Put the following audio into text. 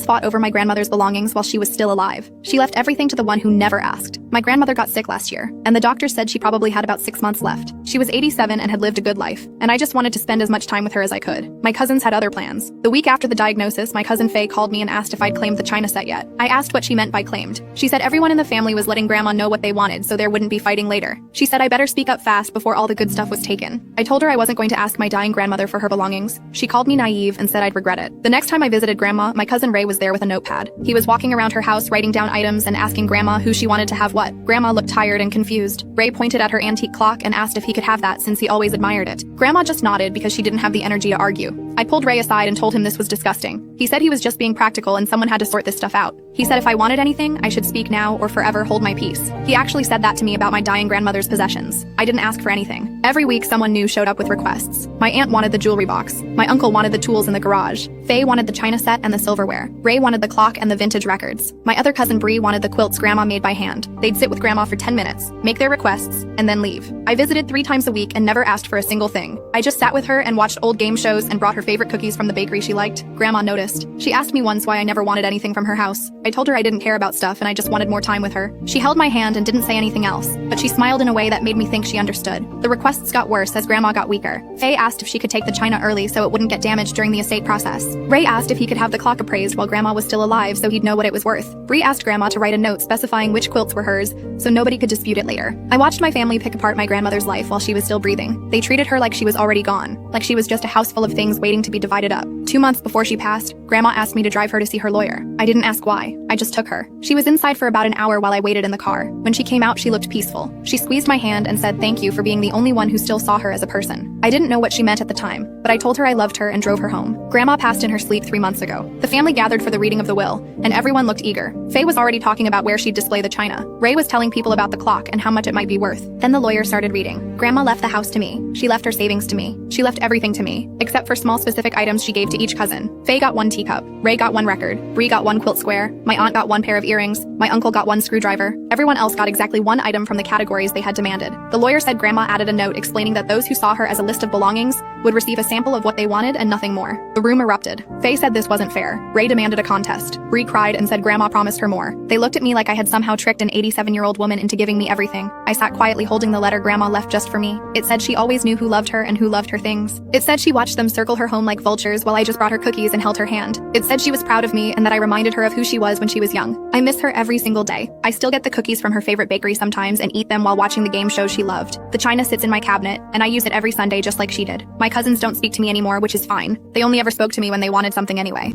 fought over my grandmother's belongings while she was still alive. She left everything to the one who never asked. My grandmother got sick last year, and the doctor said she probably had about 6 months left. She was 87 and had lived a good life, and I just wanted to spend as much time with her as I could. My cousins had other plans. The week after the diagnosis, my cousin Faye called me and asked if I'd claimed the china set yet. I asked what she meant by claimed. She said everyone in the family was letting grandma know what they wanted so there wouldn't be fighting later. She said I better speak up fast before all the good stuff was taken. I told her I wasn't going to ask my dying grandmother for her belongings. She called me naive and said I'd regret it. The next time I visited grandma, my cousin Ray was there with a notepad. He was walking around her house writing down items and asking grandma who she wanted to have what. Grandma looked tired and confused. Ray pointed at her antique clock and asked if he could have that since he always admired it. Grandma just nodded because she didn't have the energy to argue. I pulled Ray aside and told him this was disgusting. He said he was just being practical and someone had to sort this stuff out. He said if I wanted anything, I should speak now or forever hold my peace. He actually said that to me about my dying grandmother's possessions. I didn't ask for anything. Every week someone new showed up with requests. My aunt wanted the jewelry box. My uncle wanted the tools in the garage. Faye wanted the china set and the silverware. Ray wanted the clock and the vintage records. My other cousin Bree wanted the quilts grandma made by hand. They'd sit with grandma for 10 minutes, make their requests, and then leave. I visited 3 times a week and never asked for a single thing. I just sat with her and watched old game shows and brought her favorite cookies from the bakery she liked. Grandma noticed. She asked me once why I never wanted anything from her house. I told her I didn't care about stuff and I just wanted more time with her. She held my hand and didn't say anything else, but she smiled in a way that made me think she understood. The requests got worse as grandma got weaker. Faye asked if she could take the china early so it wouldn't get damaged during the estate process. Ray asked if he could have the clock appraised while grandma was still alive so he'd know what it was worth. Bree asked grandma to write a note specifying which quilts were hers so nobody could dispute it later. I watched my family pick apart my grandmother's life while she was still breathing. They treated her like she was already gone, like she was just a house full of things waiting to be divided up. 2 months before she passed, grandma asked me to drive her to see her lawyer. I didn't ask why. I just took her. She was inside for about an hour while I waited in the car. When she came out, she looked peaceful. She squeezed my hand and said thank you for being the only one who still saw her as a person. I didn't know what she meant at the time, but I told her I loved her and drove her home. Grandma passed in her sleep 3 months ago. The family gathered for the reading of the will, and everyone looked eager. Faye was already talking about where she'd display the china. Ray was telling people about the clock and how much it might be worth. Then the lawyer started reading. Grandma left the house to me. She left her savings to me. She left everything to me, except for small specific items she gave to each cousin. Faye got 1 teacup. Ray got 1 record. Bree got 1 quilt square. My aunt got 1 pair of earrings. My uncle got 1 screwdriver. Everyone else got exactly 1 item from the categories they had demanded. The lawyer said grandma added a note explaining that those who saw her as a list of belongings would receive a sample of what they wanted and nothing more. The room erupted. Faye said this wasn't fair. Ray demanded a contest. Bree cried and said grandma promised her more. They looked at me like I had somehow tricked an 87-year-old woman into giving me everything. I sat quietly holding the letter grandma left just for me. It said she always knew who loved her and who loved her things. It said she watched them circle her home like vultures while I just brought her cookies and held her hand. It said she was proud of me and that I reminded her of who she was when she was young. I miss her every single day. I still get the cookies from her favorite bakery sometimes and eat them while watching the game shows she loved. The china sits in my cabinet, and I use it every Sunday just like she did. My cousins don't speak to me anymore, which is fine. They only ever spoke to me when they wanted something anyway.